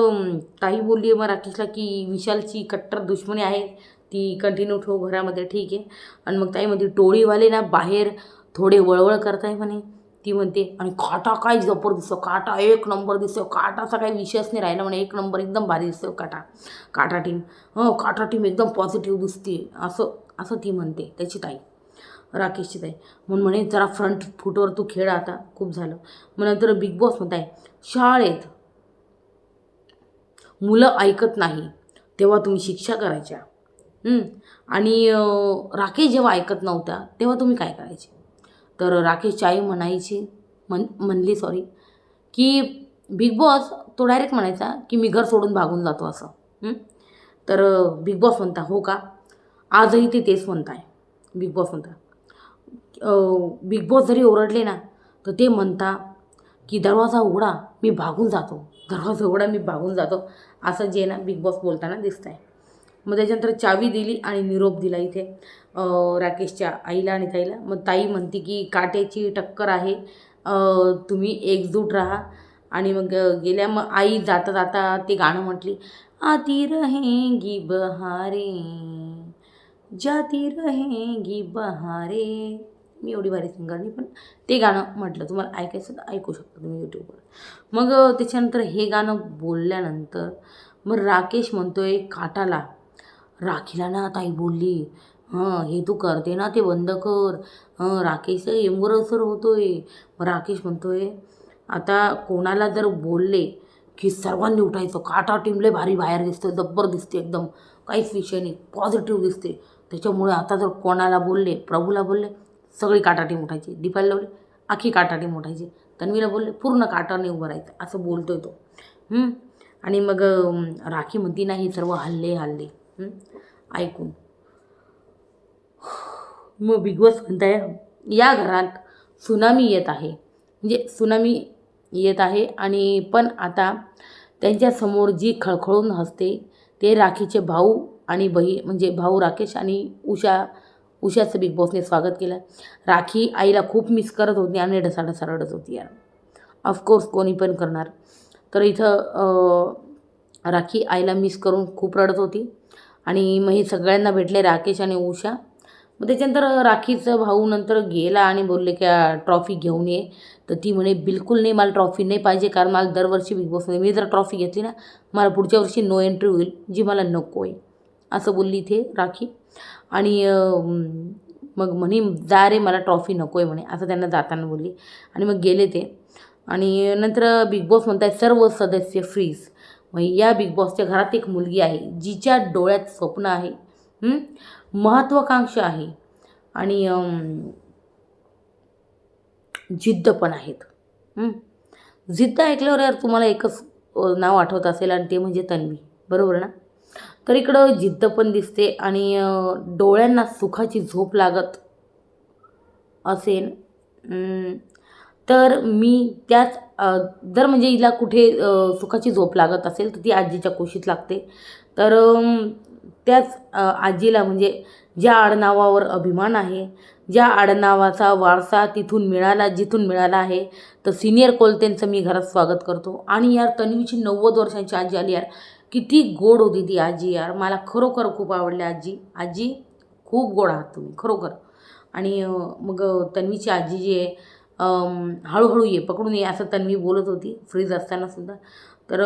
ताई बोलली आहे मग राकेशला की विशालची कट्टर दुश्मनी आहे ती कंटिन्यू ठेव घरामध्ये, ठीक आहे. आणि मग ताई म्हणते टोळीवाले ना बाहेर थोडे वळवळ करताय म्हणे, ती म्हणते. आणि काटा काय जबर दिसतो, काटा एक नंबर दिसतो, काटाचा काही विषयच नाही राहिला म्हणे, एक नंबर एकदम भारी दिसतो काटा टीम. काटा टीम एकदम पॉझिटिव्ह दिसते, असं असं ती म्हणते त्याची ताई, राकेशची ताई. म्हणून म्हणे जरा फ्रंट फुटवर तू खेळ आता, खूप झालं. मग नंतर बिग बॉस म्हणताय शाळेत मुलं ऐकत नाही तेव्हा तुम्ही शिक्षा करायच्या, आणि राकेश जेव्हा ऐकत नव्हता तेव्हा तुम्ही काय करायचे. तर राकेशची आई म्हणली की बिग बॉस, तो डायरेक्ट म्हणायचा की मी घर सोडून भागून जातो असं. तर बिग बॉस म्हणता हो का, आजही ते तेच म्हणताय. बिग बॉस म्हणता बिग बॉस जरी ओरडले ना तर ते म्हणता की दरवाजा उघडा मी भागून जातो, दरवाजा उघडा मी भागून जातो, असं जे ना बिग बॉस बोलताना दिसत आहे. मग त्याच्यानंतर चावी दिली आणि निरोप दिला इथे राकेशच्या आईला आणि ताईला. मग ताई म्हणते की काट्याची टक्कर आहे, तुम्ही एकजूट राहा. आणि मग गेल्या, मग आई जाता जाता ते गाणं म्हटली, आती रहेंगी बहारे जाती रहेंगी बहारे. मी एवढी भारी सिंगर नाही, पण ते गाणं म्हटलं, तुम्हाला ऐकायचं तर ऐकू शकता तुम्ही यूट्यूबवर. मग त्याच्यानंतर हे गाणं बोलल्यानंतर मग राकेश म्हणतोय काटाला, राखीला ना ताई बोलली हे तू करते ना ते बंद कर, राकेशचा एमवर असर होतोय. मग राकेश म्हणतोय आता कोणाला जर बोलले की सर्वांनी उठायचं, काटा टीमले भारी बाहेर दिसते, जब्बर दिसते, एकदम काहीच विषय नाही, पॉझिटिव्ह दिसते. त्याच्यामुळे आता जर कोणाला बोलले, प्रभूला बोलले सगळी काटा टीम उठायची, दीपाला लावले आखी काटा टीम उठायची, तन्वीला बोलले पूर्ण काटाने उभं राहायचं, असं बोलतोय तो. आणि मग राखी म्हणती ना हे सर्व हल्ले ऐकून. मग बिग बॉस म्हणताय या घरात सुनामी येत आहे, म्हणजे सुनामी येत आहे. आणि पण आता त्यांच्यासमोर जी खळखळून हसते ते राखीचे भाऊ आणि म्हणजे भाऊ राकेश आणि उषाचं बिग बॉसने स्वागत केलं. राखी आईला खूप मिस करत होती आणि ढसाढसा रडत होती यार, ऑफकोर्स कोणी पण करणार. तर इथं राखी आईला मिस करून खूप रडत होती. आणि मग हे सगळ्यांना भेटले राकेश आणि उषा. मग त्याच्यानंतर राखीचा भाऊ नंतर गेला आणि बोलले की ट्रॉफी घेऊन ये. तर ती म्हणे बिलकुल नाही, मला ट्रॉफी नाही पाहिजे, कारण मला दरवर्षी बिग बॉसमध्ये मी जर ट्रॉफी घेतली ना मला पुढच्या वर्षी नो एंट्री होईल, जी मला नको आहे, असं बोलली इथे राखी. आणि मग म्हणे जा रे मला ट्रॉफी नको आहे म्हणे, असं त्यांना जाताना बोलली. आणि मग गेले ते. आणि नंतर बिग बॉस म्हणतात सर्व सदस्य फ्रीज. मग या बिग बॉसच्या घरात एक मुलगी आहे जिच्या डोळ्यात स्वप्न आहे, महत्त्वाकांक्षा आहे आणि जिद्द पण आहेत. जिद्द ऐकल्यावर यार तुम्हाला एकच नाव आठवत असेल आणि ते म्हणजे तन्वी, बरोबर ना. तर इकडं जिद्द पण दिसते आणि डोळ्यांना सुखाची झोप लागत असेल तर मी त्याच जर म्हणजे हिला कुठे सुखाची झोप लागत असेल तर ती आजीच्या कुशीत लागते. तर त्याच आजीला म्हणजे ज्या आडनावावर अभिमान आहे, ज्या आडनावाचा वारसा जिथून मिळाला आहे, तर सिनियर कोलतेंचं मी घरात स्वागत करतो. आणि यार तन्वीची 90 वर्षांची आजी आली यार, किती गोड होती ती आजी यार, मला खरोखर खूप आवडली आजी खूप गोड आहात तुम्ही खरोखर. आणि मग तन्वीची आजी जी आहे हळूहळू ये पकडून ये असं तन्वी बोलत होती फ्रीज असतानासुद्धा. तर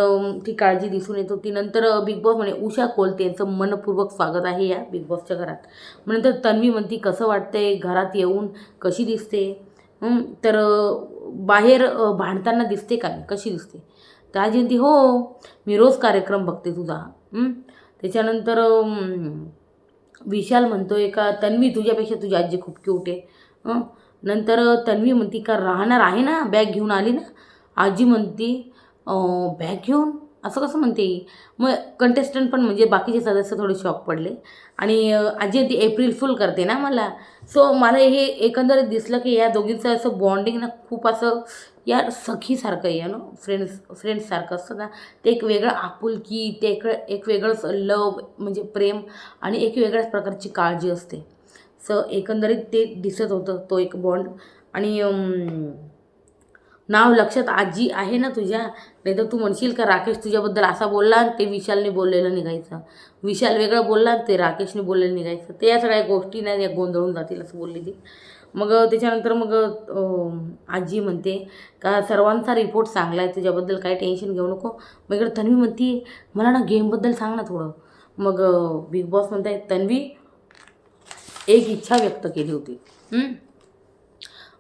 ती काळजी दिसून येत होती. नंतर बिग बॉस म्हणे उषा कोलते यांचं मनपूर्वक स्वागत आहे या बिग बॉसच्या घरात. मग नंतर तन्वी म्हणती कसं वाटतंय घरात येऊन, कशी दिसते. तर बाहेर भांडताना दिसते का, कशी दिसते. तर आजी म्हणती हो मी रोज कार्यक्रम बघते तुझा. त्याच्यानंतर विशाल म्हणतोय का तन्वी तुझ्यापेक्षा तुझी आजी खूप क्यूट आहे. नंतर तन्वी म्हणती का राहणार आहे ना, बॅग घेऊन आली ना. आजी म्हणती बॅग घेऊन असं कसं म्हणते ही. मग कंटेस्टंट पण म्हणजे बाकीचे सदस्य थोडे शॉक पडले. आणि आजी ती एप्रिल फुल करते ना मला. सो मला हे एकंदरीत दिसलं की या दोघींचं असं बॉन्डिंग ना खूप असं या सखीसारखं आहे ना, फ्रेंड्ससारखं असतं ना. ते एक वेगळं आपुलकी, ते एक वेगळंच लव म्हणजे प्रेम आणि एक वेगळ्याच प्रकारची काळजी असते. सो एकंदरीत ते दिसत होतं तो एक बॉन्ड. आणि नाव लक्षात आजी आहे ना तुझ्या. नाही तर तू म्हणशील का राकेश तुझ्याबद्दल असा बोलला आणि ते विशालने बोललेलं निघायचं. विशाल वेगळं बोलला आणि ते राकेशने बोललेलं निघायचं. ते या सगळ्या गोष्टी ना या गोंधळून जातील असं बोलली ती. मग त्याच्यानंतर मग आजी म्हणते का सर्वांचा रिपोर्ट चांगला आहे, तुझ्याबद्दल काही टेन्शन घेऊ नको. मग इकडे तन्वी म्हणते मला ना गेमबद्दल सांग ना थोडं. मग बिग बॉस म्हणताय तन्वी एक इच्छा व्यक्त केली होती.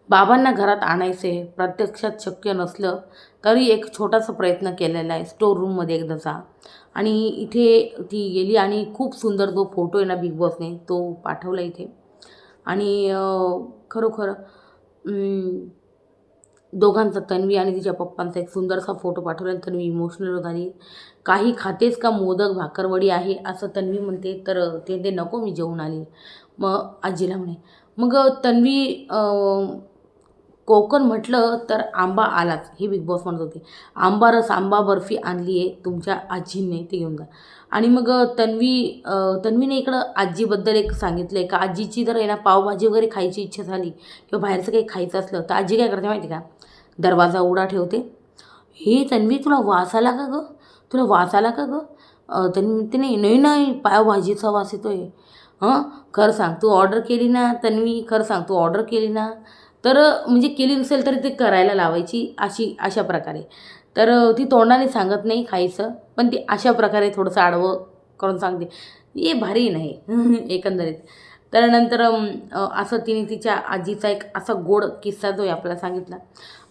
बाबांना घरात आणायचे, प्रत्यक्षात शक्य नसलं तरी एक छोटासा प्रयत्न केलेला आहे. स्टोर रूममध्ये एकदा जा. आणि इथे ती गेली आणि खूप सुंदर जो फोटो आहे ना बिग बॉसने तो पाठवला इथे. आणि खरोखर दोघांचा तन्वी आणि तिच्या पप्पांचा एक सुंदरसा फोटो पाठवला. तन्वी इमोशनल झाली. काही खातेस का मोदक भाकरवडी आहे असं तन्वी म्हणते. तर ते नको मी जेवून आली. मग आजीला म्हणे. मग तन्वी कोकण म्हटलं तर आंबा आलाच हे बिग बॉस म्हणत होते. आंबा रस आंबा बर्फी आणली आहे तुमच्या आजीने, ते घेऊन जा. आणि मग तन्वीने इकडं आजीबद्दल एक सांगितलं आहे का आजीची जर आहे ना पावभाजी वगैरे खायची इच्छा झाली किंवा बाहेरचं काही खायचं असलं तर आजी काय करते माहिती का, दरवाजा उघडा ठेवते. हे तन्वी तुला वास आला का गं, तुला वास आला का गं. तन्वी म्हणते नाही नाही पावभाजीचा वास येतो आहे. खरं सांग तू ऑर्डर केली ना तन्वी, खरं सांग तू ऑर्डर केली ना. तर म्हणजे केली नसेल तरी ते करायला लावायची अशा प्रकारे. तर ती तोंडाने सांगत नाही खायचं, पण ती अशा प्रकारे थोडंसं आडवं करून सांगते. हे भारी नाही एकंदरीत. तर नंतर असं तिने तिच्या आजीचा एक असा गोड किस्सा जो आहे आपल्याला सांगितला.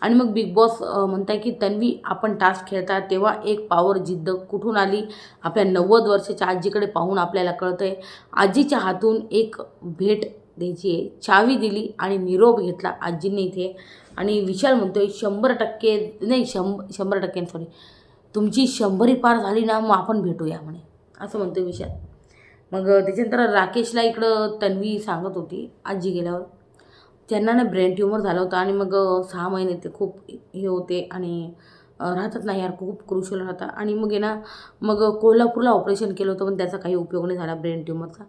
आणि मग बिग बॉस म्हणताय की तन्वी आपण टास्क खेळता तेव्हा एक पावर जिद्द कुठून आली, आपल्या 90 वर्षाच्या आजीकडे पाहून आपल्याला कळतंय. आजीच्या हातून एक भेट द्यायची आहे, चावी दिली आणि निरोप घेतला आजींनी इथे. आणि विशाल म्हणतोय 100% नाही 100% सॉरी तुमची 100ही पार झाली ना मग आपण भेटूया म्हणे, असं म्हणतोय विशाल. मग त्याच्यानंतर राकेशला इकडं तन्वी सांगत होती आजी गेल्यावर त्यांना ना ब्रेन ट्यूमर झालं होतं. आणि मग 6 महिने ते खूप हे होते आणि राहतात ना यार खूप क्रुशल राहतात. आणि मग आहे ना मग कोल्हापूरला ऑपरेशन केलं होतं पण त्याचा काही उपयोग नाही झाला ब्रेन ट्यूमरचा.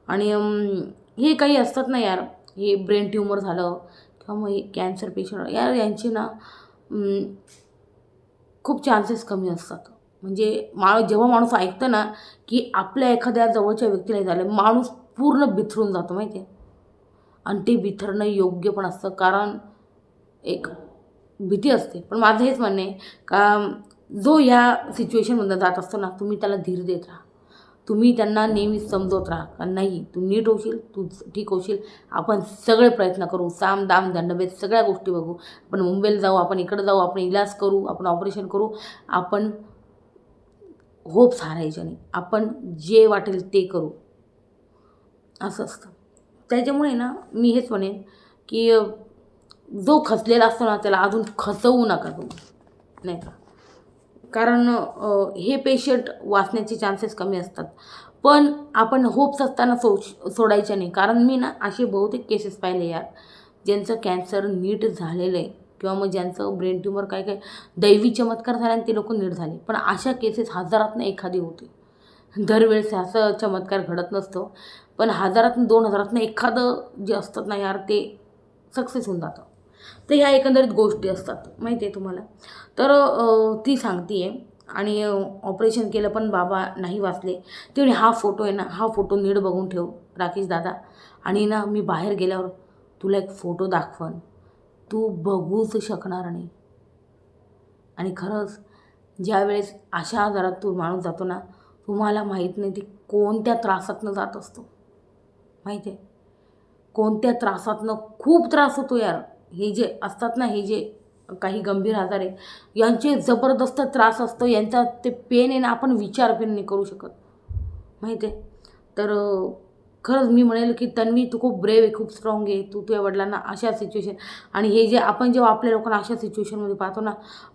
आणि हे काही असतात ना यार, हे ब्रेन ट्यूमर झालं किंवा मग हे कॅन्सर पेशंट यार यांचे ना खूप चान्सेस कमी असतात. म्हणजे जेव्हा माणूस ऐकतं ना की आपल्या एखाद्या जवळच्या व्यक्तीला झालं, माणूस पूर्ण बिथरून जातो माहिती आहे. आणि ते बिथरणं योग्य पण असतं, कारण एक भीती असते. पण माझं हेच म्हणणं आहे का जो ह्या सिच्युएशनमधून जात असतो ना तुम्ही त्याला धीर देत राहा. तुम्ही त्यांना नेहमी समजवत राहा का नाही तू नीट होशील, तू ठीक होशील. आपण सगळे प्रयत्न करू, साम दाम दंडभेद सगळ्या गोष्टी बघू. आपण मुंबईला जाऊ, आपण इकडं जाऊ, आपण इलाज करू, आपण ऑपरेशन करू. आपण होप्स हारायचे नाही, आपण जे वाटेल ते करू, असं असतं. त्याच्यामुळे ना मी हेच म्हणेन की जो खचलेला असतो ना त्याला अजून खचवू नका तुम्ही, नाही का. कारण हे पेशंट वाचण्याचे चान्सेस कमी असतात. पण आपण होप्स असताना सोडायचे नाही. कारण मी ना असे बहुतेक केसेस पाहिले यार ज्यांचं कॅन्सर नीट झालेलं आहे किंवा मग ज्यांचं ब्रेन ट्यूमर काय काय दैवी चमत्कार झाला आणि ते लोक नीट झाले. पण अशा केसेस हजारातनं एखादी होते. दरवेळेस असं चमत्कार घडत नसतो, पण हजारातून 2000 एखादं जे असतात ना यार ते सक्सेस होऊन जातं. तर ह्या एकंदरीत गोष्टी असतात माहिती आहे तुम्हाला. तर ती सांगते आहे. आणि ऑपरेशन केलं पण बाबा नाही वाचले. ते म्हणे हा फोटो आहे ना हा फोटो नीट बघून ठेव राकेश दादा. आणि ना मी बाहेर गेल्यावर तुला एक फोटो दाखवन, तू बघूच शकणार नाही. आणि खरंच ज्यावेळेस अशा आजारात तू माणूस जातो ना तुम्हाला माहीत नाही ती कोणत्या त्रासातनं जात असतो माहिती आहे. कोणत्या त्रासातनं खूप त्रास होतो यार. हे जे असतात ना हे जे काही गंभीर आजार आहे यांचे जबरदस्त त्रास असतो. यांचा ते पेन आहे ना आपण विचार पण नाही करू शकत माहिती आहे. तर खरंच मी म्हणेल की तन्वी तू खूप ब्रेव आहे, खूप स्ट्रॉंग आहे. तू तुझ्या वडिलांना अशा सिच्युएशन आणि हे जे आपण जेव्हा आपल्या लोकांना अशा सिच्युएशनमध्ये पाहतो ना,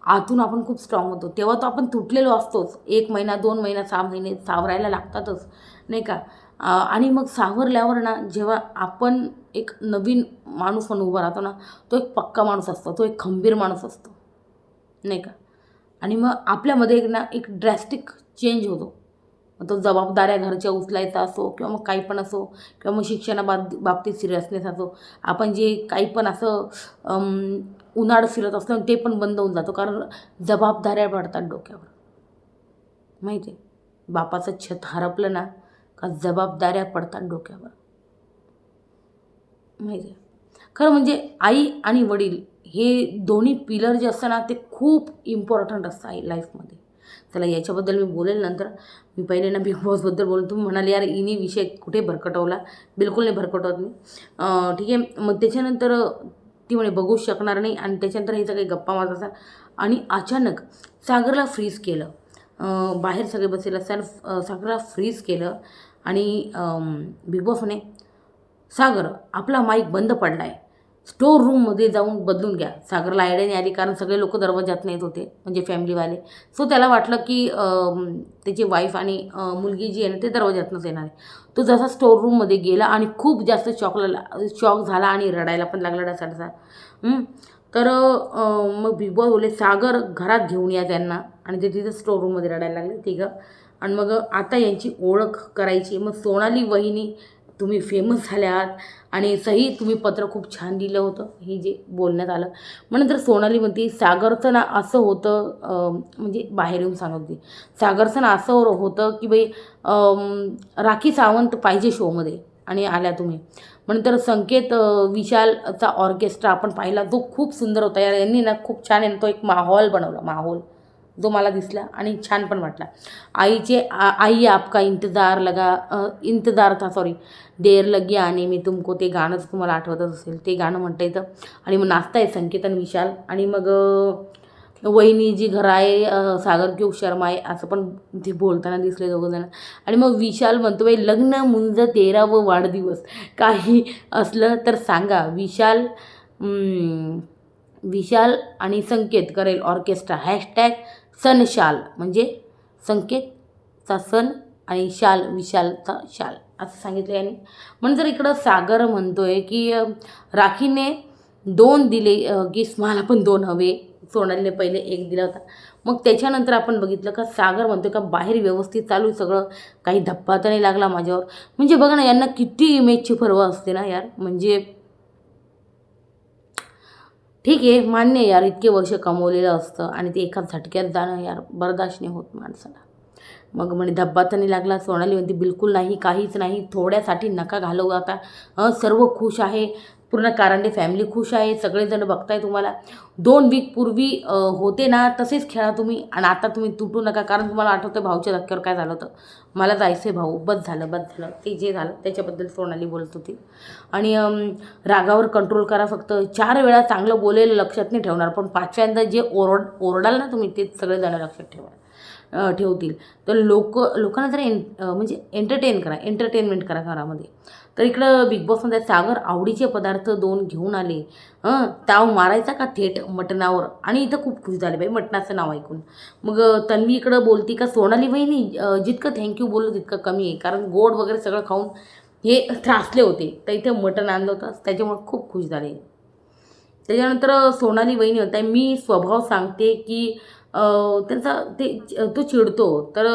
आतून आपण खूप स्ट्रॉंग होतो. तेव्हा तो आपण तुटलेलो असतोच. 1 महिना, 2 महिना, 6 महिने सावरायला लागतातच, नाही का? आणि मग सावरल्यावर ना, जेव्हा आपण एक नवीन माणूस म्हणून उभा राहतो ना, तो एक पक्का माणूस असतो, तो एक खंबीर माणूस असतो, नाही का? आणि मग आपल्यामध्ये एक ना एक ड्रॅस्टिक चेंज होतो. मग तो जबाबदाऱ्या घरच्या उचलायचा असो किंवा मग काही पण असो किंवा मग बाबतीत सिरियसनेस असो, आपण जे काही पण असं उन्हाळ फिरत असलो ते पण बंद होऊन जातो. कारण जबाबदाऱ्या पडतात डोक्यावर, माहिती आहे? बापाचं छत हरपलं ना का जबाबदाऱ्या पडतात डोक्यावर, माहिती आहे? खरं म्हणजे आई आणि वडील हे दोन्ही पिलर जे असतं ना, ते खूप इम्पॉर्टंट असतं आई लाईफमध्ये. चला याच्याबद्दल मी बोलेल नंतर. मी पहिले ना बिग बॉसबद्दल बोलून तुम्ही म्हणाले यार हिने विषय कुठे भरकटवला. बिलकुल नाही भरकटवत मी. ठीक आहे. मग त्याच्यानंतर ती म्हणे बघूच शकणार नाही आणि त्याच्यानंतर हे सगळे गप्पा मारत असतात आणि अचानक सागरला फ्रीज केलं. बाहेर सगळे बसलेले असताना सागरला फ्रीज केलं आणि बिग बॉस म्हणे सागर आपला माईक बंद पडला आहे, स्टोर रूममध्ये जाऊन बदलून घ्या. सागरला आयडिया नाही आली कारण सगळे लोक दरवाजातून येत होते, म्हणजे फॅमिलीवाले. सो त्याला वाटलं की त्याची वाईफ आणि मुलगी जी आहे ना ते दरवाजातूनच येणार आहे. तो जसा स्टोर रूममध्ये गेला आणि खूप जास्त शॉक झाला आणि रडायला पण लागला ढसाढसा. तर मग बिग बॉस बोलले सागर घरात घेऊन या त्यांना, आणि ते तिथं स्टोर रूममध्ये रडायला लागले तिघं. आणि मग आता यांची ओळख करायची. मग सोनाली वहिनी तुम्ही फेमस झाल्या आहात आणि सही तुम्ही पत्र खूप छान दिलं होतं, हे जे बोलण्यात आलं. मग नंतर सोनाली म्हणते सागरचं ना असं होतं, म्हणजे बाहेर येऊन सांगत होती, सागरचं ना असं होतं की बाई राखी सावंत पाहिजे शोमध्ये आणि आल्या तुम्ही. मग नंतर संकेत विशालचा ऑर्केस्ट्रा आपण पाहिला, तो खूप सुंदर होता यार. यांनी ना खूप छान तो एक माहोल बनवला, माहोल जो मला दिसला आणि छान पण वाटला. आई आपका इंतजार था सॉरी देर लगी आने में तुमको, ते गाणं तुम्हाला आठवतच असेल, ते गाणं म्हणता येतं. आणि मग नाचताय संकेत आणि विशाल. आणि मग वहिनी जी घर आहे सागर क्यों शर्माए असं पण ते बोलताना दिसले दोघंजण. आणि मग विशाल म्हणतो बाई लग्न मुंज 13वा वाढदिवस काही असलं तर सांगा. विशाल आणि संकेत करेल ऑर्केस्ट्रा # सनशाल, म्हणजे संकेतचा सण आणि शाल विशालचा शाल असं सांगितलं यांनी. म्हणजे जर इकडं सागर म्हणतोय की राखीने 2 दिले की मला पण 2 हवे. सोनालीने पहिले 1 दिला होता. मग त्याच्यानंतर आपण बघितलं का सागर म्हणतोय का बाहेर व्यवस्थित चालू सगळं, काही धप्पा तर नाही लागला माझ्यावर. म्हणजे बघा ना यांना किती इमेजची पर्वा असते ना यार. म्हणजे ठीक आहे, मान्य यार, इतके वर्ष कमवलेलं असतं आणि ते एका झटक्यात जाणं यार बर्दाश्त नाही होत माणसाला. मग म्हणे धब्बा तर नाही लागला. सोनाली म्हणते बिलकुल नाही, काहीच नाही, थोड्यासाठी नका घालवू आता. सर्व खुश आहे, पूर्ण कारंडे फॅमिली खुश आहे, सगळेजण बघताय तुम्हाला. 2 वीक पूर्वी होते ना तसेच खेळा तुम्ही आणि आता तुम्ही तुटू नका. कारण तुम्हाला आठवतं भाऊच्या धक्क्यावर काय झालं होतं, मला जायचं भाऊ, बस झालं. ते जे झालं त्याच्याबद्दल सोनाली बोलत होती. आणि रागावर कंट्रोल करा, फक्त 4 वेळा चांगलं बोलेलं लक्षात नाही ठेवणार, पण 5व्यांदा जे ओरडाल ना तुम्ही ते सगळेजण लक्षात ठेवतील. तर लोकांना जरा म्हणजे एंटरटेनमेंट करा घरामध्ये. तर इकडं बिग बॉसमध्ये सागर आवडीचे पदार्थ 2 घेऊन आले. ताव मारायचा का थेट मटणावर, आणि इथं खूप खुश झाले बाई मटणाचं नाव ऐकून. मग तन्वी इकडं बोलती का सोनाली वहिनी जितकं थँक्यू बोललो तितकं कमी आहे, कारण गोड वगैरे सगळं खाऊन हे त्रासले होते, तर इथं मटण आणलं होतं त्याच्यामुळे खूप खुश झाले. त्याच्यानंतर सोनाली वहिनी होता मी स्वभाव सांगते की त्यांचा तो चिडतो तर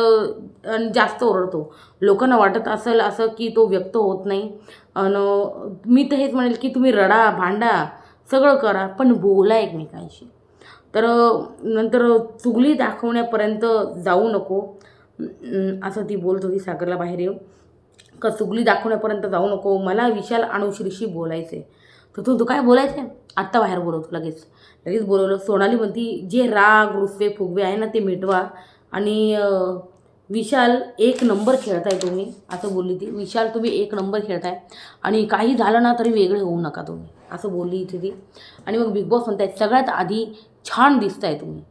आणि जास्त ओरडतो. लोकांना वाटत असेल असं की तो व्यक्त होत नाही. आणि मी तर हेच म्हणेल की तुम्ही रडा, भांडा, सगळं करा, पण बोला एकमेकांशी. तर नंतर चुगली दाखवण्यापर्यंत जाऊ नको, असं ती बोलत होती सागरला बाहेर येऊन. का चुगली दाखवण्यापर्यंत जाऊ नको, मला विशाल अनुश्रीशी बोलायचं आहे. तर तू काय बोलायचं आहे, आत्ता बाहेर बोलवतो, लगेच बोलवलं. सोनाली म्हणती जे राग रुसवे फुगवे आहे ना ते मिटवा, आणि विशाल 1 नंबर खेळताय तुम्ही, असं बोलली ती. विशाल तुम्ही 1 नंबर खेळताय आणि काही झालं ना तरी वेगळे होऊ नका तुम्ही, असं बोलली इथे ती. आणि मग बिग बॉस म्हणताय सगळ्यात आधी छान दिसताय तुम्ही,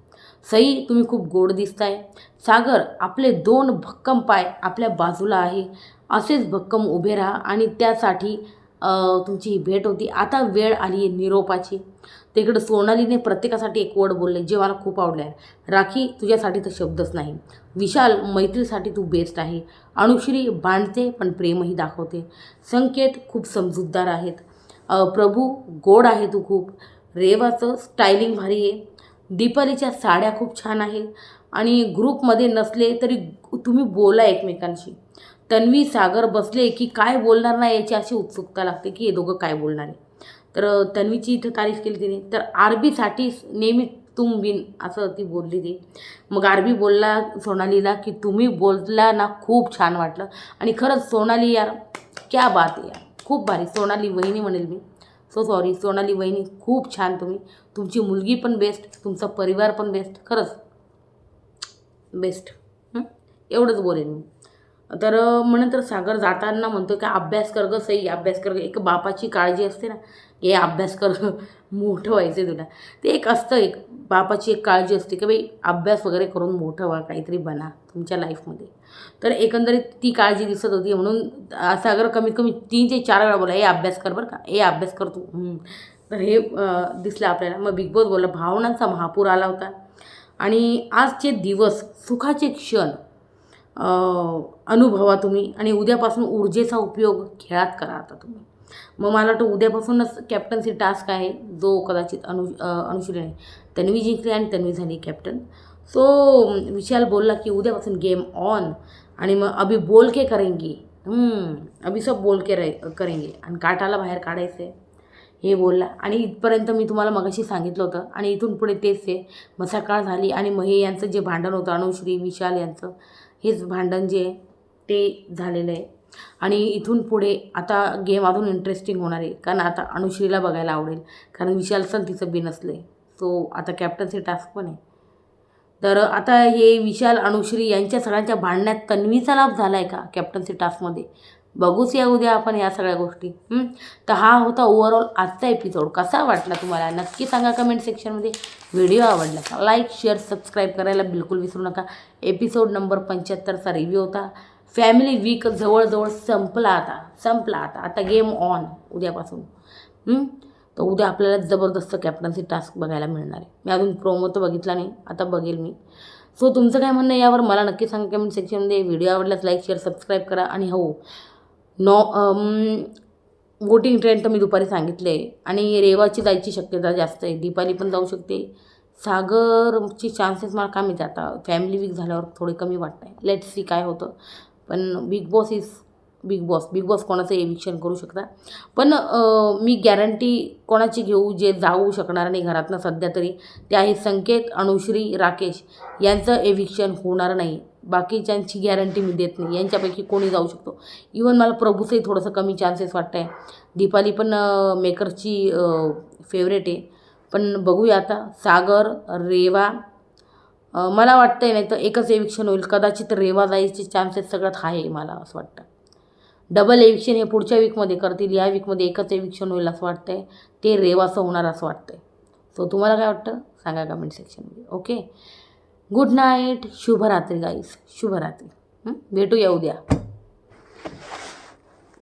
सई तुम्ही खूप गोड दिसताय. सागर आपले 2 भक्कम पाय आपल्या बाजूला आहे, असेच भक्कम उभे राहा आणि त्यासाठी तुमची ही भेट होती. आता वेळ आली आहे निरोपाची. तिकडं सोनालीने प्रत्येकासाठी एक वर्ड बोलले जे मला खूप आवडले आहे. राखी तुझ्यासाठी तर शब्दच नाही. विशाल मैत्रीसाठी तू बेस्ट आहे. अनुश्री भांडते पण प्रेमही दाखवते. संकेत खूप समजूतदार आहेत. प्रभू गोड आहे तू खूप. रेवाचं स्टायलिंग भारी आहे. दीपालीच्या साड्या खूप छान आहेत आणि ग्रुपमध्ये नसले तरी तुम्ही बोला एकमेकांशी. तन्वी सागर बसले की काय बोलणार नाही याची अशी उत्सुकता लागते की हे दोघं काय बोलणार आहे. तर तन्वीची इथं तारीफ केली तिने. तर आरबीसाठी नेहमी तुम बिन असं ती बोलली ती. मग आरबी बोलला सोनालीला की तुम्ही बोलला ना खूप छान वाटलं. आणि खरंच सोनाली यार क्या बात आहे यार, खूप भारी. सोनाली वहिनी म्हणेल मी, सो सॉरी सोनाली वहिनी, खूप छान तुम्ही. तुमची मुलगी पण बेस्ट, तुमचा परिवार पण बेस्ट, खरंच बेस्ट. एवढंच बोलेन मी. तर म्हणून तर सागर जाताना म्हणतो की अभ्यास कर गं सई, अभ्यास कर गं. एक बापाची काळजी असते ना, हे अभ्यास कर गं, मोठं व्हायचं आहे तुला. ते एक असतं, एक बापाची एक काळजी असते की बाई अभ्यास वगैरे करून मोठं व्हा, काहीतरी बना तुमच्या लाईफमध्ये. तर एकंदरीत ती काळजी दिसत होती. म्हणून सागर कमीत कमी 3 ते 4 वेळा बोला, हे अभ्यास कर बरं का, हे अभ्यास कर तू. तर हे दिसलं आपल्याला. मग बिग बॉस बोलला भावनांचा महापूर आला होता आणि आजचे दिवस सुखाचे क्षण अनुभवा तुम्ही आणि उद्यापासून ऊर्जेचा उपयोग खेळात करा आता तुम्ही. मग मला वाटतं उद्यापासूनच कॅप्टन्सी टास्क आहे जो कदाचित अनुश्रीने. तन्वी जिंकली आणि तन्वी झाली कॅप्टन. सो विशाल बोलला की उद्यापासून गेम ऑन आणि मग अभी बोल के करेंगे, अभी सब बोल के करेंगे आणि काटाला बाहेर काढायचं आहे हे बोलला. आणि इथपर्यंत मी तुम्हाला मगाशी सांगितलं होतं आणि इथून पुढे तेच आहे. मग सकाळ झाली आणि मग हे यांचं जे भांडण होतं अनुश्री विशाल यांचं, हेच भांडण जे आहे ते झालेलं आहे. आणि इथून पुढे आता गेम अजून इंटरेस्टिंग होणार आहे कारण आता अनुश्रीला बघायला आवडेल कारण विशाल सण तिचं बिनसलं आहे. सो आता कॅप्टन्सी टास्क पण आहे. तर आता हे विशाल अनुश्री यांच्या सगळ्यांच्या भांडण्यात तन्वीचा लाभ झाला आहे का कॅप्टन्सी टास्कमध्ये, बघूच या उद्या आपण या सगळ्या गोष्टी. तर हा होता ओव्हरऑल आजचा एपिसोड. कसा वाटला तुम्हाला नक्की सांगा कमेंट सेक्शनमध्ये. व्हिडिओ आवडला का लाईक शेअर सबस्क्राईब करायला बिलकुल विसरू नका. एपिसोड नंबर 75चा रिव्ह्यू होता. फॅमिली वीक जवळजवळ संपला आता गेम ऑन उद्यापासून. तर उद्या आपल्याला जबरदस्त कॅप्टन्सी टास्क बघायला मिळणार आहे. मी अजून प्रोमो तर बघितला नाही, आता बघेल मी. सो तुमचं काय म्हणणं यावर मला नक्की सांगा कमेंट सेक्शनमध्ये. व्हिडिओ आवडल्यास लाईक शेअर सबस्क्राईब करा. आणि हो वोटिंग ट्रेंड तर मी दुपारी सांगितले आणि रेवाची जायची शक्यता जास्त आहे. दीपाली पण जाऊ शकते. सागरची चान्सेस मला का माहिती आता फॅमिली वीक झाल्यावर थोडे कमी वाटत आहे. लेट्स सी काय होतं. पण बिग बॉस कोणाचं एविक्शन करू शकता. पण मी गॅरंटी कोणाची घेऊ जे जाऊ शकणार नाही घरातनं सध्या तरी, ते आहे संकेत, अनुश्री, राकेश यांचं एविक्शन होणार नाही. बाकीच्यांची गॅरंटी मी देत नाही. यांच्यापैकी कोणी जाऊ शकतो. इवन मला प्रभूचंही थोडंसं कमी चान्सेस वाटत आहे. दीपाली पण मेकरची फेवरेट आहे. पण बघूया आता. सागर, रेवा, मला वाटतं आहे नाही तर एकच एविक्शन होईल. कदाचित रेवा जायचे चान्सेस सगळ्यात आहे मला असं वाटतं. डबल एविक्शन हे पुढच्या वीकमध्ये करतील. या वीकमध्ये एकच एविक्शन होईल असं वाटतं आहे. ते रेवाचं होणार असं वाटतं आहे. सो तुम्हाला काय वाटतं सांगा कमेंट सेक्शनमध्ये. ओके, गुड नाईट, शुभरात्री गाईस, शुभरात्री. भेटूया उद्या.